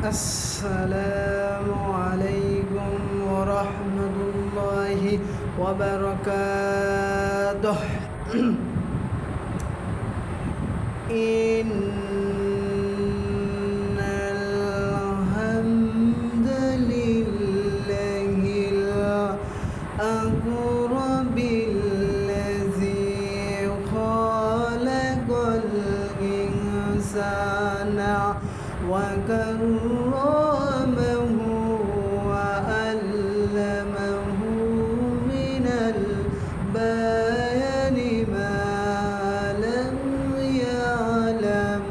السلام عليكم ورحمة الله وبركاته. إن الحمد لله الأقرب الذي خلق الإنسان وكرمه وعلمه من البيان ما لم يعلم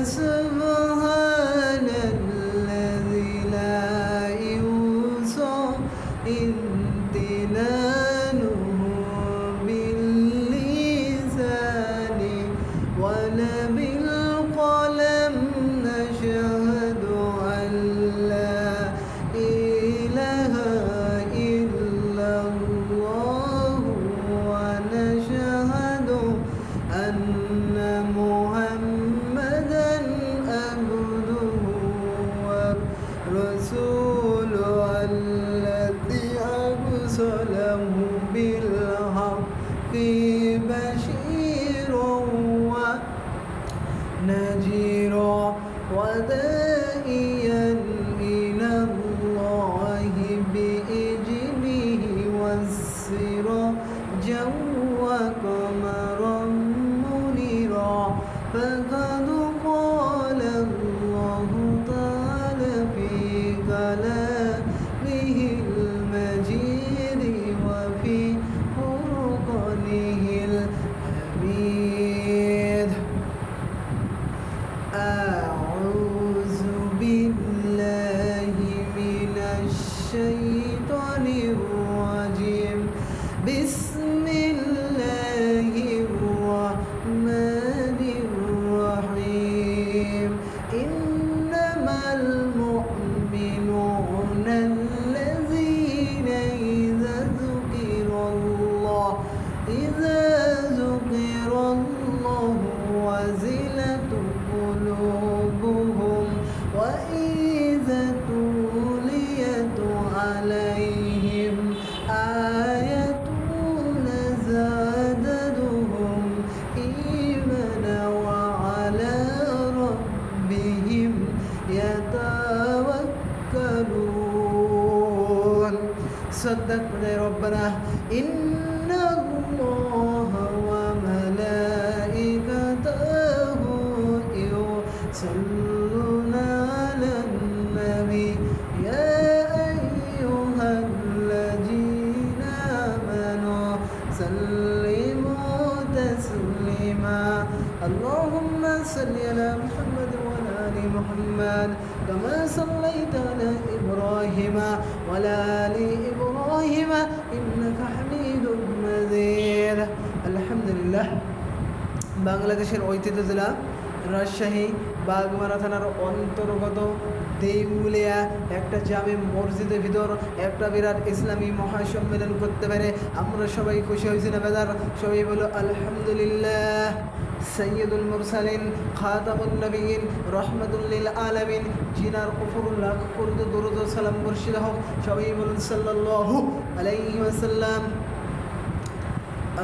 فسبحان الذي لا يحصى امتنانه باللسان ولا بالقلم نشهد أن لا إله إلا الله ونشهد أن محمدا عبده ورسوله الذي أرسله بالحق بشيرا ونذيرا وداعيا إلى الله بإذنه وسراجا وقمرا منيرا فقد قال الله تعالى في كلامه المجيد وفي فرقانه الحميد. أعوذ بالله من الشيطان الرجيم. بسم الله الرحمن الرحيم. إنما المؤمنون الذين إذا ذكر الله وزلت قلوبهم وإذا تليت عليهم آية زادتهم إيمانا وعلى ربهم يتوكلون. صدقنا ربنا. إن الله وملائكته يصلون على النبي يا أيها الذين آمنوا سلموا تسليما. اللهم صل على محمد وعلى آل محمد كما صليت على إبراهيم وعلى آل إبراهيم إنك حميد مجيد. আলহামদুলিল্লাহ, বাংলাদেশের ঐতিহ্য জেলা রাজশাহী বাগমারা থানার অন্তর্গত দেউলিয়া একটা জামে মসজিদের ভিতর একটা বিরাট ইসলামী মহাসম্মেলন করতে পারে আমরা সবাই খুশি হয়েছি না বেদার? সবাই বলো আলহামদুলিল্লাহ। সৈয়দুল মুরসালিন খাতামুন নবীন রহমাতুল লিল আলামিন জিনার উপর লাখ কোটি দরুদ ও সালাম বর্ষিত হোক। সবাই বলুন সাল্লাল্লাহু আলাইহি ওয়াসাল্লাম।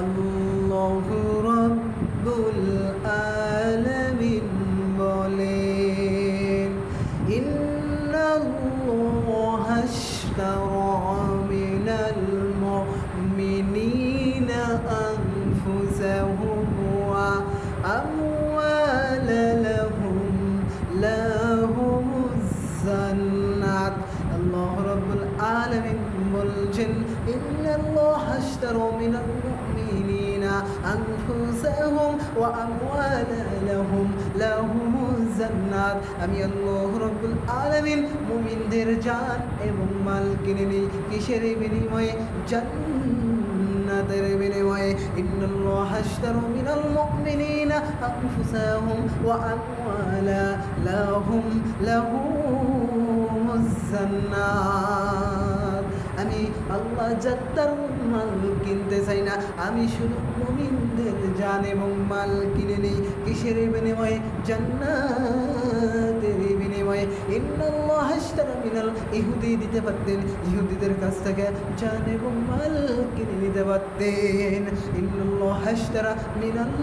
আল্লাহু রাব্বুল আলামিন বলেন, ইন্নাল্লাহা আশতারা মিনাল মুমিনিনা আনফুসাহুম ওয়া আমওয়ালাহুম লাহুমুজ জান্নাত। আল্লাহ রাব্বুল আলামিন বলছেন, ইন্নাল্লাহা আশতারা মিনাল মুমিনিনা আনফুসাহুম ওয়া আমওয়ালাহুম লাহুমুজ জান্নাত। আমি আল্লাহ রাব্বুল আলামিন মুমিনদের জান এবং মাল কিনে নিই কিসের বিনিময়ে? জান্নাতের বিনিময়ে। ইন্নাল্লাহা আশতারা মিনাল মুমিনিনা আনফুসাহুম ওয়া আমওয়ালাহুম লাহুমুজ জান্নাত। আমি আল্লাহ জাত্তার মাল কিনতে চাই না, আমি শুধু মুমিন মুমিনদের জান এবং মাল কিনে নেই কিসের বিনিময়ে? জান্নাতের বিনিময়ে। ইন্নাল্লাহ আশতারা মিনাল, ইহুদি দিতে পারতেন, ইহুদিদের কাছ থেকে জান এবং মাল কিনে নিতে পারতেন। ইন্নাল্লাহ আশতারা মিনাল,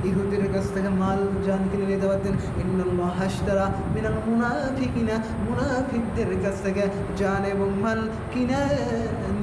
ইহুদির কাছ থেকে মাল জান কিনে নিতে পারতেন। ইন্নাল্লাহ আশতারা মিনাল মুনাফিকিনা, মুনাফিকদের কাছ থেকে জান এবং মাল কিনে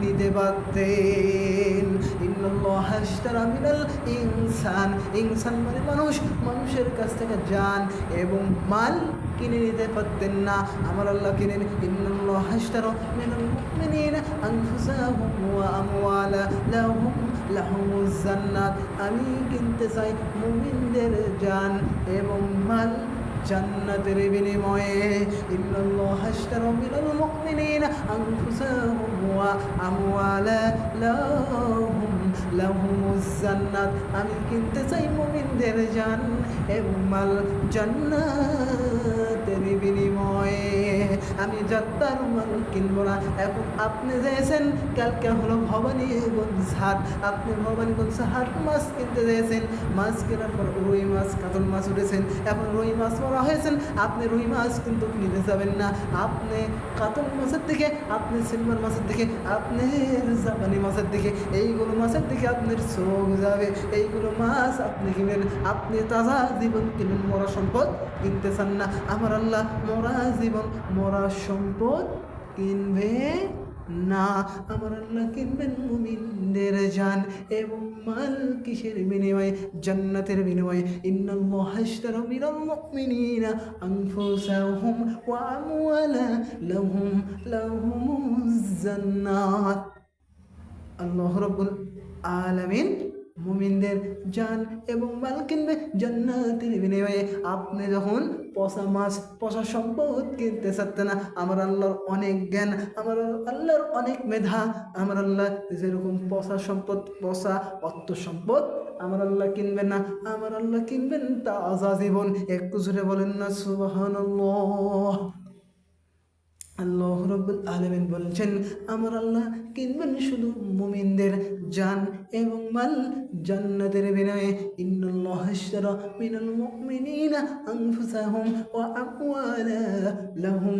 নিতে পারতেন। ইন্নাল্লাহ আশতারা মিনাল ইনসান, ইনসান মানে মানুষ, মানুষের কাছ থেকে জান এবং মাল কিনে নিতে পারতেন না, আমার আল্লাহ কিনেন। ইন্নাল্লাহ আশতারা মিনাল মুমিনিনা আনফুসাহুম ওয়া আমওয়ালাহুম লাহুমুজ জান্নাত, আমি কিনতে চাই মুমিনদের জান এবং মাল জান্নাতের বিনিময়ে। ইন্নাল্লাহ আশতারা মিনাল মুমিনিনা আনফুসাহুম ওয়া আমওয়ালাহুম লাহুমুজ জান্নাত, আমি কিনতে চাই মুমিনদের জান এবং মাল জান্নাতের বিনিময়ে। আমি যাত্রার মাল কিনব না। এখন আপনি চেয়েছেন, কালকে হলো ভবানীগঞ্জ হাট, আপনি ভবানীগঞ্জ হাট মাছ কিনতে চেয়েছেন, মাছ কেনার পর রুই মাছ কাতল মাছ উঠেছেন, এখন রুই মাছ মারা হয়েছেন, আপনি রুই মাছ কিন্তু কিনতে যাবেন না, আপনি কাতল মাছের দিকে, আপনি সিলভার মাছের দিকে, আপনি জাপানি মাছের দিকে, এইগুলো মাছের দিকে আপনার চোখ যাবে, এইগুলো মাছ আপনি কিনবেন। আপনি তাজা জীবন কিনবেন, মরা সম্পদ কিনতে চান না। আমার আল্লাহ মরা জীবন, মরা সম্পদ কিনবে না, আমার আল্লাহ কিনবেন মুমিনদের জান এবং মাল কিসের বিনিময়ে? জান্নাতের বিনিময়ে। ইন্নাল্লাহা আশতারা মিনাল মুমিনিনা আনফুসাহুম ওয়া আমওয়ালাহুম জান্নাত। আল্লাহ রাব্বুল আলামিন মুমিনদের জান এবং মাল কিনবে জান্নাতের বিনিময়ে। আপনি যখন পচা মাছ, পচা সম্পদ কিনতে চাচ্ছেন না, আমার আল্লাহর অনেক জ্ঞান, আমার আল্লাহর অনেক মেধা, আমার আল্লাহ যেরকম পচা সম্পদ, পচা অর্থ সম্পদ আমার আল্লাহ কিনবেন না, আমার আল্লাহ কিনবেন তাজা জীবন। একটু জোরে বলেন না সুবহানাল্লাহ। আল্লাহ রাব্বুল আলামিন বলছেন, আমার আল্লাহ কিনবেন শুধু মুমিনদের জান এবং মাল জান্নাতের বিনিময়ে। ইন্নাল্লাহা আশতারা মিনাল মুমিনিনা আনফুসাহুম ওয়া আমওয়ালাহুম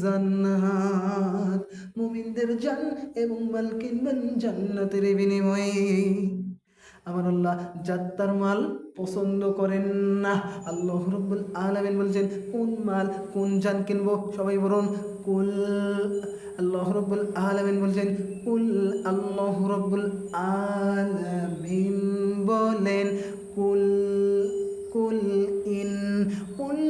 জান্নাত, মুমিনদের জান এবং মাল কিনবেন জান্নাতের বিনিময়ে। আমার আল্লাহ যাত্রার মাল পছন্দ করেন না। আল্লাহ রাব্বুল আলামিন বলছেন, কোন মাল, কোন জান কিনবো? সবাই বলুন কুল। আল্লাহ রাব্বুল আলামিন বলছেন কুল, আল্লাহ রাব্বুল আলামিন বলেন কুল, কুল ইন, কুল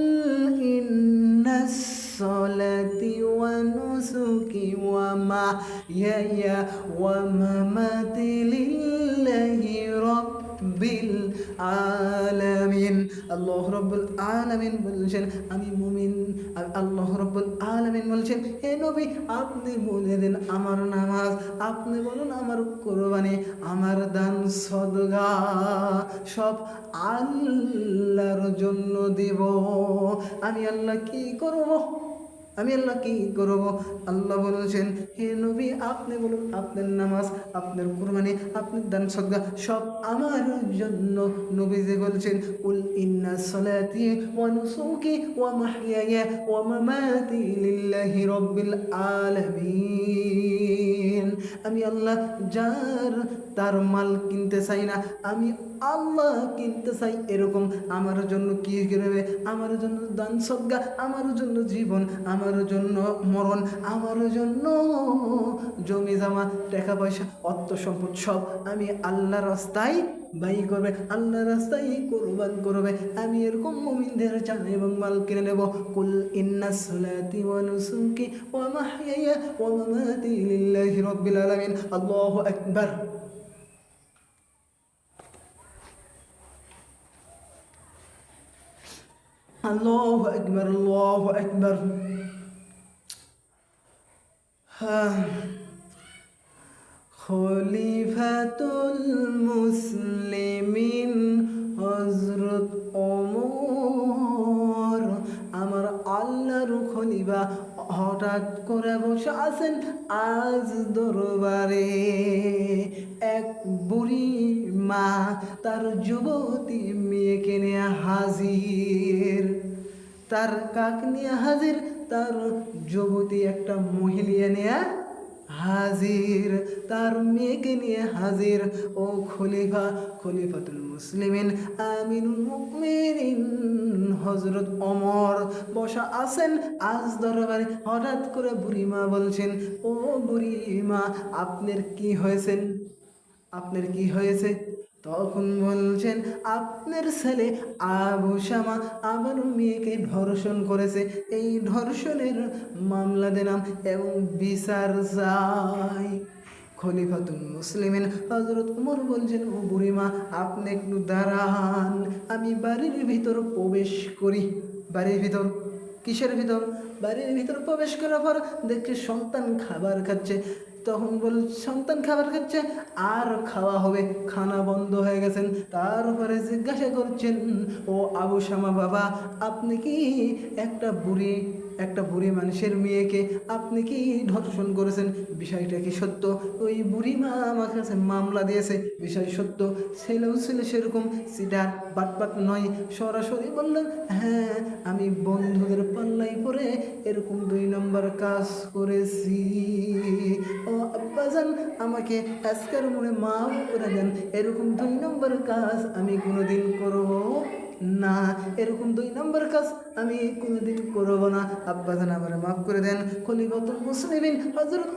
ইন্নাস সালাতি ওয়া নুসুকি ওয়া মাহইয়া ওয়া মামাতি লিল্লাহি রাব্বিল আলামিন। আল্লাহ রাব্বুল আলামিন বলছেন, আমি মুমিন। আল্লাহ রাব্বুল আলামিন বলছেন, হে নবী আপনি বলে দেন আমার নামাজ, আপনি বলুন আমার কুরবানি, আমার দান সদকা সব আল্লাহর জন্য দেব। আমি আল্লাহ কি করব? আমি আল্লাহ কি করব? আল্লাহ বলছেন, হে নবী আপনি বলুন আপনার নামাজ, আপনার কুরবানি, আপনার দান সদকা সব আমার জন্য। নবীজি বলছেন, কুল ইন্না সলাতি ওয়া নুসুকি ওয়া মাহইয়ায়া ওয়া মামাতি লিল্লাহি রাব্বিল আলামিন। আমি আল্লাহ যার তার মাল কিনতে চাই না, আমি আল্লাহ কিনতে চাই। এরকম আমার জন্য কি করবে? আমার জন্য দান সদকা, আমার জন্য জীবন, আমার জন্য মরণ, আমার জন্য জমি জমা, টাকা পয়সা, অর্থ সম্পদ সব আমি আল্লাহর রাস্তায় ব্যয় করবে, আল্লাহর রাস্তায় কোরবান করবে। আমি এরকম মুমিনদের জান এবং মাল কিনে নেব। কুল ইন্না সলাতি ওয়া নুসুকি ওয়া মাহইয়া ওয়া মামাতি লিল্লাহি রাব্বিল আলামিন। আল্লাহু আকবার। আল্লাহু আকবার, আল্লাহু আকবার। খলিফাতুল মুসলিমিন হযরত ওমর, আমার আল্লাহর খলিফা, হঠাৎ করে বসে আছেন আজ দরবারে। এক তার যুবতী মেয়েকে নিয়ে হাজির, তার কাক নিয়ে হাজির, তার যুবতী একটা মহিলা নিয়ে হাজির, তার মেয়েকে নিয়ে হাজির। ও খলিফাতুল মুসলিমিন আমিনুল মুমিনিন হযরত ওমর বসা আছেন আজ দরবারে। হঠাৎ করে বুড়িমা বলছেন, ও বুড়িমা, আপনার কি হয়েছেন, আপনার কি হয়েছে? তখন বলছেন, আপনার ছেলে আবু শামা আমার মেয়েকে ধর্ষণ করেছে, এই ধর্ষণের মামলা দিলাম এবং বিচার চাই। খলিফাতুল মুসলিমিন হযরত ওমর বলছেন, ও বুড়িমা, আপনি একটু দাঁড়ান, আমি বাড়ির ভিতর প্রবেশ করি। বাড়ির ভিতর? কিসের ভিতর? বাড়ির ভিতর প্রবেশ করার পর দেখছি সন্তান খাবার খাচ্ছে। তখন সন্তান খাবার খাচ্ছে, আর খাওয়া হবে, খানা বন্ধ হয়ে গেছেন। তারপরে জিজ্ঞাসা করছেন, ও আবু শামা বাবা, আপনি কি একটা বুড়ি মানুষের মেয়েকে আপনি কি ধর্ষণ করেছেন? বিষয়টা কি সত্য? ওই বুড়ি মা আমার কাছে মামলা দিয়েছে, বিষয় সত্য। ছেলেও ছিল সেরকম সিটার বাটপাট নয়, সরাসরি বললেন, হ্যাঁ আমি বন্ধুদের পাল্লাই পরে এরকম 2 নম্বর কাজ করেছি। ও আব্বাজান, আমাকে আজকের মনে মাফ করে দেন, এরকম 2 নম্বর কাজ আমি কোনোদিন করব না, এরকম 2 নম্বর কাজ আমি কোনোদিন করব না, আব্বাজান আমার মাফ করে দেন। খলিফাতুল মুসলিমিন হযরত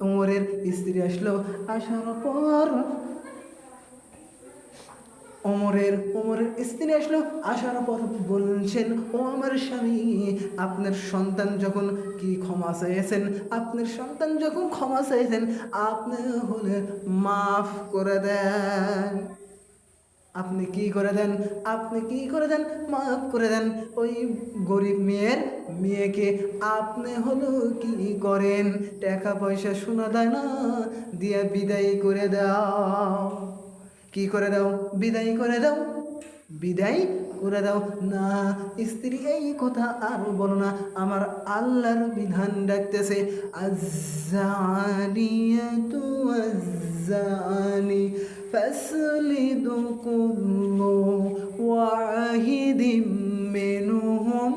ওমরের স্ত্রী আসলো। আসার পর ওমরের স্ত্রী আসলো। আসার পর বলছেন, ও আমার স্বামী, আপনার সন্তান যখন কি ক্ষমা চাইছেন, আপনার সন্তান যখন ক্ষমা চাইছেন, আপনি হলে মাফ করে দেন। আপনি কি করে দেন? আপনি কি করে দেন? মাফ করে দেন। ওই গরিব মেয়েকে আপনি হলো কি করেন? টাকা পয়সা সোনা দেয় না, দিয়া বিদায় করে দাও। কি করে দাও? বিদায় করে দাও, বিদায় করে দাও। না স্ত্রী, এই কথা আর বলো না, আমার আল্লাহর বিধান ডাকতেছে, আজ্জানিয়াতু আজ্জানি ফাসলিদু কুল্লু ওয়াহিদিম মিনহুম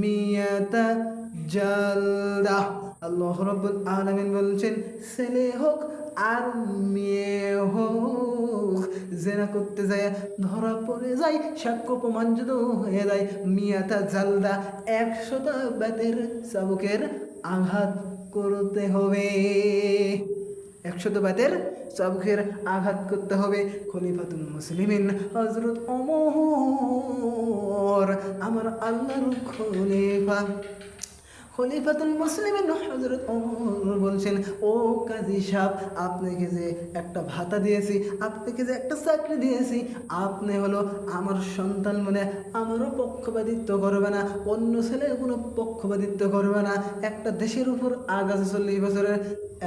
মিয়াতা জালদা। আল্লাহ রাব্বুল আলামিন বলছেন, ছেলে হোক আর মেয়ে হোক, জেনা করতে যায় ধরা পড়ে যায়, সাক্ষ্য প্রমাণ যদি হয়ে যায়, মিয়াতা জালদা, 100টা বেতের চাবুকের আঘাত করতে হবে। 100টা বেতের চাবুকের আঘাত করতে হবে। খলিফাতুল মুসলিমিন হযরত ওমর, আমার আল্লাহর খলিফাতুল মুসলিমিন হযরত ওমর বলছেন, ও কাজী সাহেব, আপনাকে যে একটা ভাতা দিয়েছি, আপনাকে যে একটা চাকরি দিয়েছি, আপনি হলো আমার সন্তান বলে আমারও পক্ষপাতিত্ব করবে না, অন্য ছেলের কোনো পক্ষপাতিত্ব করবে না, একটা দেশের উপর আগ আছে 40 বছরের,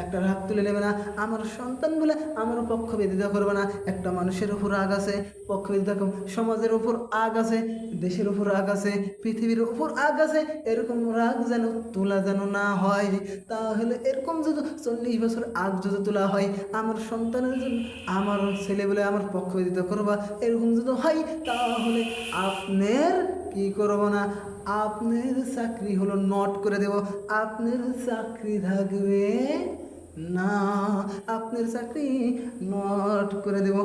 একটা রাগ তুলে নেবে না, আমার সন্তান বলে আমারও পক্ষপাতিত্ব করবে না। একটা মানুষের উপর আগ আছে, পক্ষপাতিত্ব, সমাজের উপর আগ আছে, দেশের উপর আগ আছে, পৃথিবীর উপর আগ আছে, এরকম রাগ যেন তোলা যেন না হয়। তাহলে এরকম যদি 40 বছর আগ যদি তোলা হয়, আমার সন্তানের জন্য, আমার ছেলে বলে আমার পক্ষপাতিত্ব করবা, এরকম যদি হয়, তাহলে আপনার কি করবো না, আপনার চাকরি হলো নট করে দেব, আপনার চাকরি থাকবে না, আপনার চাকরি নট করে দেব,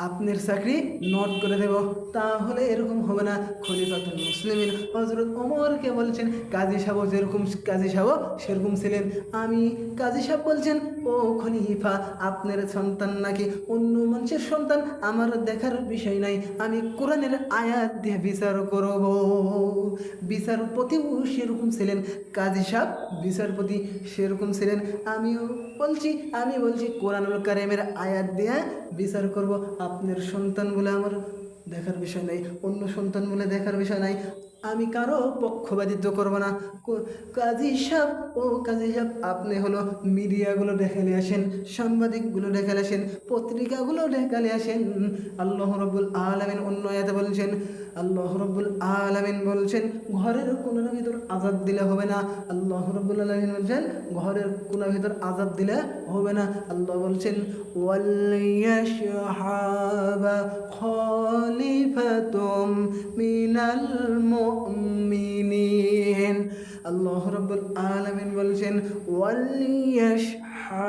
আপনার চাকরি নট করে দেব। তাহলে এরকম হবে না। খলিফাতুল মুসলিমিন হযরত ওমরকে বলছেন, কাজী সাহেব যেরকম কাজী সাহেব সেরকম ছিলেন। আমি কাজী সাহেব বলছেন, ও খলিফা, আপনার সন্তান নাকি অন্য মানুষের সন্তান আমার দেখার বিষয় নাই, আমি কোরআনের আয়াত দিয়ে বিচার করব। বিচারপতিও সেরকম ছিলেন, কাজী সাহেব বিচারপতি সেরকম ছিলেন। আমি বলছি কোরআনুল কারীমের আয়াত দিয়ে বিচার করব। আপনার সন্তান বলে আমার দেখার বিষয় নাই, অন্য সন্তান বলে দেখার বিষয় নাই, আমি কারো পক্ষপাতিত্ব করব না। কাজী সাহেব, ও কাজী সাহেব, আপনি হলো মিডিয়াগুলো দেখালে আসেন, সাংবাদিকগুলো দেখালে আসেন, পত্রিকাগুলো দেখালে আসেন। আল্লাহ রাব্বুল আলামিন অন্য আয়াতে বলছেন, আল্লাহ রাব্বুল আলামিন বলছেন ঘরের কোণের ভিতর আযাব দিলে হবে না। আল্লাহ রাব্বুল আলামিন বলছেন ঘরের কোণের ভিতর আযাব দিলে হবে না। আল্লাহ বলছেন ওয়ালিয়াশহাবা খলিফাতুম মিনাল মুমিনিন। আল্লাহ রাব্বুল আলামিন বলছেন ওয়ালিয়াশহাবা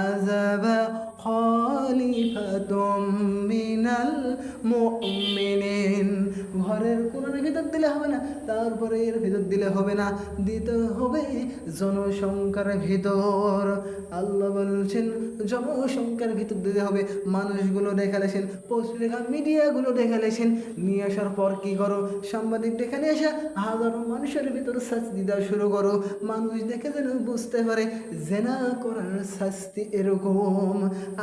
আযাবা খলিফাতুম মিনাল মুমিনিন। ঘরের কোণের ভিতর দিলে হবে না, তারপরে এর ভিতর দিলে হবে না, দিতে হবে জনসংখ্যার ভিতর। আল্লাহ বলছেন জনসংখ্যার ভিতর দিতে হবে। মানুষগুলো দেখালেছেন, পত্রিকা মিডিয়াগুলো দেখালেছেন, নিয়ে আসার পর কি করো, সাংবাদিক দেখে নিয়ে আসা হাজারো মানুষের ভিতর শাস্তি দেওয়া শুরু করো। মানুষ দেখে যেন বুঝতে পারে জেনা করার শাস্তি এরকম,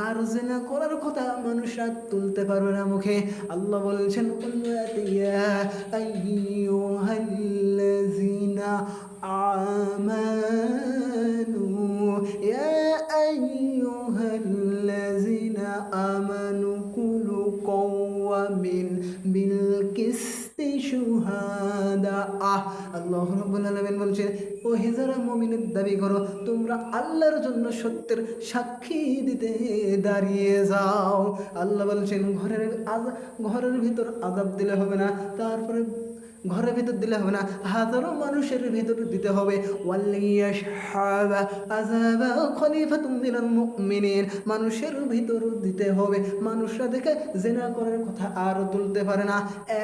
আর জেনা করার কথা মানুষরা তুলতে পারবে না মুখে। আল্লাহ বলছেন ইয়া আইয়ুহাল্লাযিনা আমানু ইয়া আইয়ুহাল্লাযিনা আমানু কুলু কওয়ামিন বিল কিসতি শুহাদা। আল্লাহ রাব্বুল আলামিন বলছেন ও হে যারা মুমিনের দাবি করো, তোমরা আল্লাহর জন্য সত্যের সাক্ষী দিতে দাঁড়িয়ে যাও। আল্লাহ বলছেন ঘরের ভিতর আযাব দিলে হবে না, তারপরে ঘরের ভিতর দিলে হবে না, হাজারো মানুষের ভিতর দিতে হবে। ওয়ালিয়াশহাবা আযাবা খলিফাতুম মিনাল মুমিনিন, মানুষের ভিতর দিতে হবে। মানুষরা দেখে জিনা করার কথা আর তুলতে পারে না।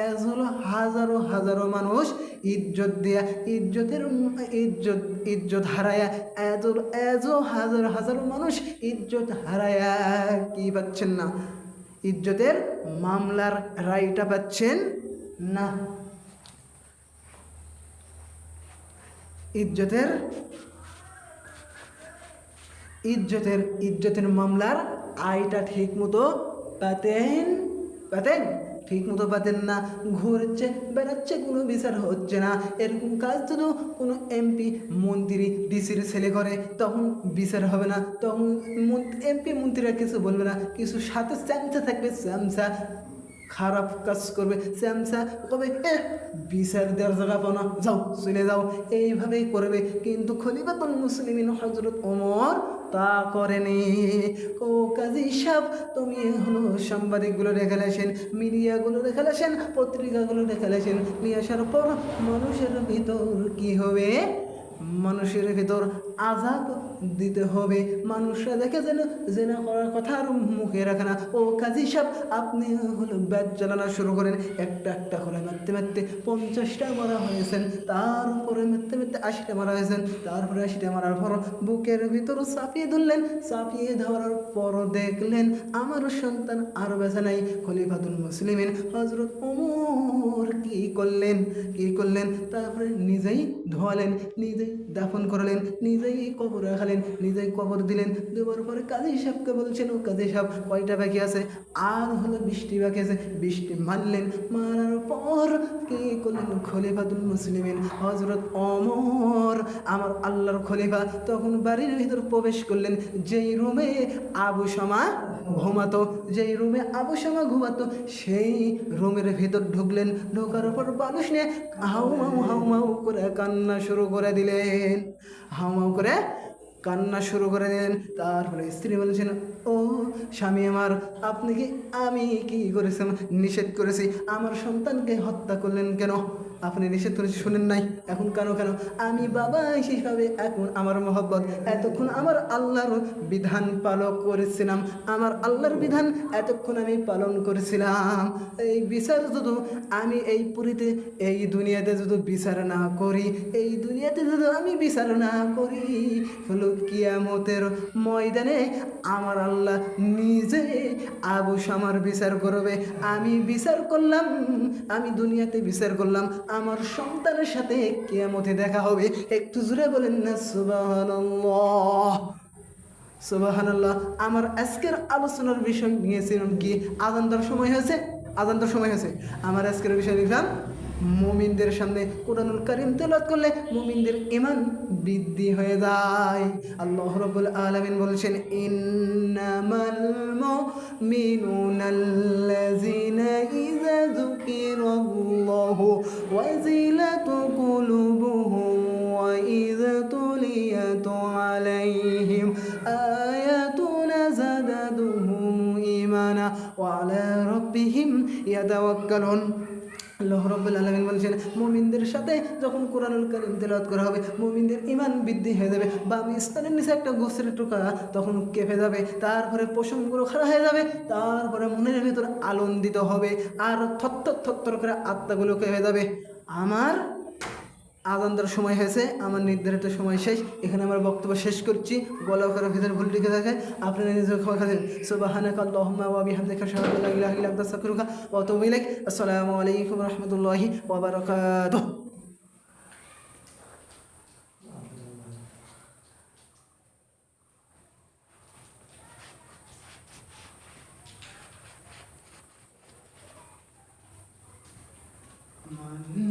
এজ হলো হাজারো হাজারো মানুষ ইজ্জত দিয়া ইজ্জত হারায়া, এজো হাজার হাজারো মানুষ ইজ্জত হারায়া কি পাচ্ছেন না, ইজ্জতের মামলার রায়টা পাচ্ছেন না। ইজ্জতের মামলার আয়টা ঠিক মতো পাতেন ঠিক মতো পাতেন না। ঘুরছে বেড়াচ্ছে, কোনো বিচার হচ্ছে না। এরকম কাজ যদি কোনো এমপি মন্ত্রী ডিসির ছেলে করে তখন বিচার হবে না, তখন এমপি মন্ত্রীরা কিছু বলবে না, কিছু সাথে চ্যামচা থাকবে, চ্যামচা খারাপ কাজ করবে, চ্যামচা কবে বিচার দেওয়ার জায়গা পাও না, যাও চলে যাও, এইভাবেই করবে। কিন্তু খলিফাতুল মুসলিমিন হযরত ওমর তা করেনি। ও কাজী সাহেব, তুমি হলো সাংবাদিকগুলো দেখালেছেন, মিডিয়াগুলো দেখালেছেন, পত্রিকাগুলো দেখালেছেন, নিয়ে আসার পর মানুষের ভিতর কি হবে, মানুষের ভিতর আযাব দিতে হবে। মানুষরা দেখে যেন জেনা করার কথা আর মুখে রাখে না। ও কাজী সাহেব, আপনি হলো ব্যাট চালানো শুরু করেন, একটা করে মারতে মারতে 50টা মারা হয়েছেন, তারপরে মারতে মারতে 80টা মারা হয়েছেন, তারপরে 80টা মারার পর বুকের ভিতর চাপিয়ে ধরলেন, চাপিয়ে ধরার পর দেখলেন আমার সন্তান আর বেঁচে নাই। খলিফাতুল মুসলিমিন হযরত ওমর কি করলেন, তারপরে নিজেই ধোয়ালেন, নিজেই দাফন করলেন, নিজেই কবর রাখালেন, নিজেই কবর দিলেন। দেওয়ার পরে কাজী সাহেবকে বলছেন ও কাজী সাহেব কয়টা বাকি আছে, আর হলো 20টি বাকি আছে। 20টি মারলেন, মারার পর কি করলেন, খলিফাতুল মুসলিমিন হযরত ওমর আমার আল্লাহর খলিফা তখন বাড়ির ভিতর প্রবেশ করলেন। যেই রুমে আবু শামা ঘুমাতো সেই রুমের ভিতর ঢুকলেন। ঢোকার পর মানুষ নিয়ে হাউমাউ করে কান্না শুরু করে দিলেন, তারপরে স্ত্রী বলছেন ও স্বামী আমার, আমি কি করেছি, নিষেধ করেছি, আমার সন্তানকে হত্যা করলেন কেন? আপনি নিষেধ করেছি শুনেন নাই, এখন কেন আমি বাবা হিসাবে এখন আমার মহব্বত, এতক্ষণ আমার আল্লাহর বিধান পালন করেছিলাম, আমার আল্লাহর বিধান এতক্ষণ আমি পালন করেছিলাম। এই বিচার যদি আমি এই দুনিয়াতে যদি বিচার না করি, হলো কিয়ামতের ময়দানে আমার আল্লাহ নিজে আবু শামার বিচার করবে। আমি দুনিয়াতে বিচার করলাম, আমার সন্তানের সাথে কিয়ামতে দেখা হবে। একটু জোরে বলেন না সুবহানাল্লাহ। আমার আজকের আলোচনার বিষয় নিয়েছিলাম কি, আজান দেওয়ার সময় হয়েছে, আমার আজকের বিষয় লিখলাম মুমিনদের সামনে কোরআনুল কারীম তেলাওয়াত করলে মুমিনদের ঈমান বৃদ্ধি হয়ে যায়। আল্লাহ রাব্বুল আলামিন বলছেন, ইন্নামাল মুমিনুনাল্লাযীনা ইযা যুকিরাল্লাহু ওয়াজিলাত কুলুবুহুম ওয়া ইযা তুলিয়াত আলাইহিম আয়াতুনা যাদাতুহুম ঈমানা ওয়া আলা রাব্বিহিম ইয়াতাওয়াক্কালুন। আল্লাহ রাব্বুল আলামিন বলছেন, মুমিনদের সাথে যখন কোরআনুল কারীম তেলাওয়াত করা হবে মুমিনদের ঈমান বৃদ্ধি হয়ে যাবে। বা স্তনের নিচে একটা গোছের টুকরা তখন কেঁপে যাবে, তারপরে পশমগুলো খাড়া হয়ে যাবে, তারপরে মনের ভেতর আনন্দিত হবে, আর থরথর করে আত্মাগুলো কেঁপে যাবে। আমার আজান দেওয়ার সময় হয়েছে, আমার নির্ধারিত সময় শেষ, এখানে আমার বক্তব্য শেষ করছি। গলা করার ভিতরে ভুল টিকে থাকে, আপনারা নিজের খবর খাচ্ছেন। সুবহানাকা আল্লাহুম্মা ওয়া বিহামদিকা আশহাদু আল্লা ইলাহা ইল্লা আনতা আস্তাগফিরুকা ওয়া আতুবু ইলাইক। আসসালামু আলাইকুম ওয়া রাহমাতুল্লাহি ওয়া বারাকাতুহু। من